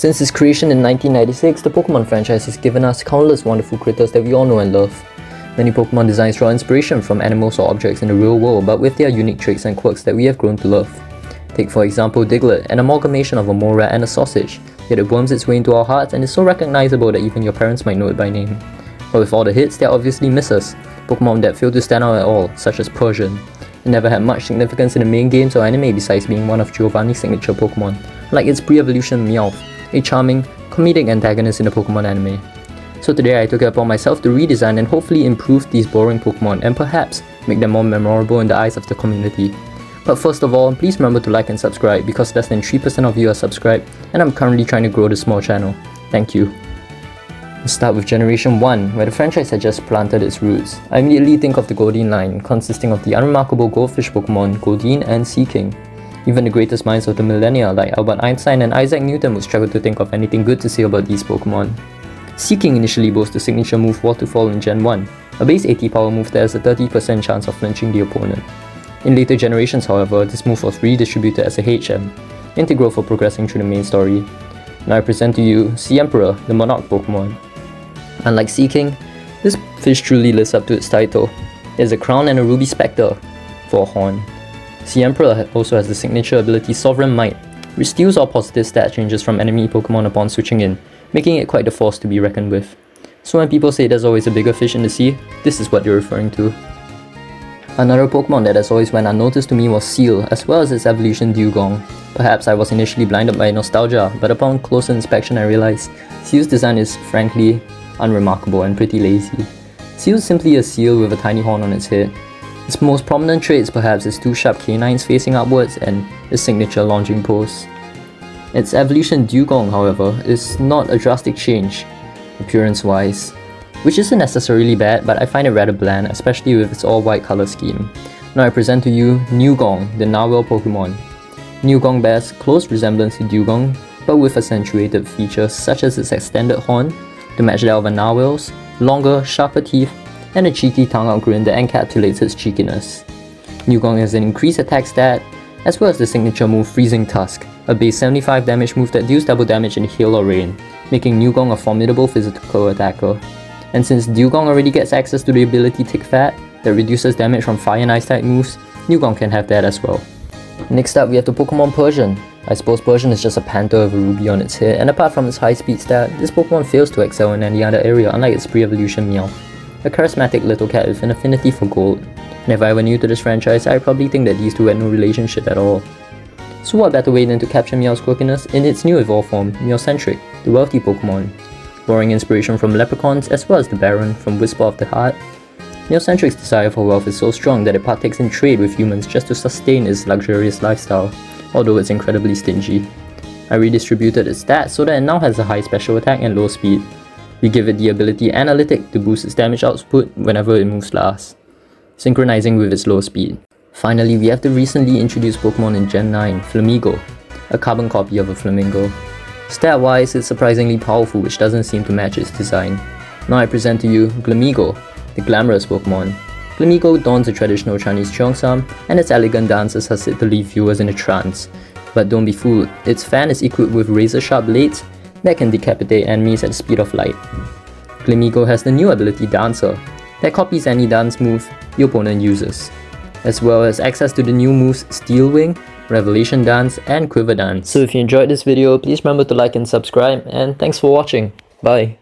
Since its creation in 1996, the Pokemon franchise has given us countless wonderful critters that we all know and love. Many Pokemon designs draw inspiration from animals or objects in the real world, but with their unique traits and quirks that we have grown to love. Take for example Diglett, an amalgamation of a mole rat and a sausage, yet it worms its way into our hearts and is so recognizable that even your parents might know it by name. But with all the hits, there are obviously misses, Pokemon that fail to stand out at all, such as Persian. It never had much significance in the main games or anime besides being one of Giovanni's signature Pokemon, like its pre-evolution Meowth, a charming, comedic antagonist in the Pokemon anime. So today I took it upon myself to redesign and hopefully improve these boring Pokemon and perhaps make them more memorable in the eyes of the community. But first of all, please remember to like and subscribe because less than 3% of you are subscribed and I'm currently trying to grow this small channel. Thank you. Let's start with Generation 1, where the franchise had just planted its roots. I immediately think of the Goldeen line, consisting of the unremarkable goldfish Pokemon Goldeen and Seaking. Even the greatest minds of the millennia like Albert Einstein and Isaac Newton would struggle to think of anything good to say about these Pokemon. Seaking initially boasts the signature move Waterfall in Gen 1, a base 80 power move that has a 30% chance of flinching the opponent. In later generations however, this move was redistributed as a HM, integral for progressing through the main story. Now I present to you Sea Emperor, the Monarch Pokemon. Unlike Seaking, this fish truly lives up to its title. It has a crown and a ruby spectre for a horn. Sea Emperor also has the signature ability Sovereign Might, which steals all positive stat changes from enemy Pokemon upon switching in, making it quite the force to be reckoned with. So when people say there's always a bigger fish in the sea, this is what they're referring to. Another Pokemon that has always went unnoticed to me was Seal, as well as its evolution Dewgong. Perhaps I was initially blinded by nostalgia, but upon closer inspection I realized Seal's design is frankly unremarkable and pretty lazy. Seal is simply a seal with a tiny horn on its head. Its most prominent trait is perhaps its two sharp canines facing upwards and its signature lunging pose. Its evolution Dewgong, however, is not a drastic change, appearance-wise, which isn't necessarily bad, but I find it rather bland, especially with its all-white color scheme. Now I present to you Newgong, the narwhal Pokemon. Newgong bears close resemblance to Dewgong, but with accentuated features such as its extended horn, to match that of a narwhal's, longer, sharper teeth, and a cheeky tongue-out grin that encapsulates its cheekiness. Newgong has an increased attack stat, as well as the signature move Freezing Tusk, a base 75 damage move that deals double damage in hail or rain, making Newgong a formidable physical attacker. And since Dewgong already gets access to the ability Tick Fat, that reduces damage from fire and ice type moves, Newgong can have that as well. Next up we have the Pokemon Persian. I suppose Persian is just a panther with a ruby on its head, and apart from its high speed stat, this Pokemon fails to excel in any other area unlike its pre-evolution Meowth, a charismatic little cat with an affinity for gold. And if I were new to this franchise, I'd probably think that these two had no relationship at all. So what better way than to capture Meowth's quirkiness in its new evolved form, Meowcentric, the wealthy Pokemon. Borrowing inspiration from leprechauns as well as the Baron from Whisper of the Heart, Meowcentric's desire for wealth is so strong that it partakes in trade with humans just to sustain its luxurious lifestyle, although it's incredibly stingy. I redistributed its stats so that it now has a high special attack and low speed. We give it the ability Analytic to boost its damage output whenever it moves last, synchronizing with its low speed. Finally, we have the recently introduced Pokemon in Gen 9, Flamigo, a carbon copy of a flamingo. Stat-wise, it's surprisingly powerful, which doesn't seem to match its design. Now I present to you Glamigo, the glamorous Pokemon. Glamigo dons a traditional Chinese cheongsam, and its elegant dances are said to leave viewers in a trance. But don't be fooled, its fan is equipped with razor-sharp blades that can decapitate enemies at the speed of light. Glamigo has the new ability Dancer, that copies any dance move the opponent uses, as well as access to the new moves Steel Wing, Revelation Dance, and Quiver Dance. So if you enjoyed this video, please remember to like and subscribe, and thanks for watching. Bye!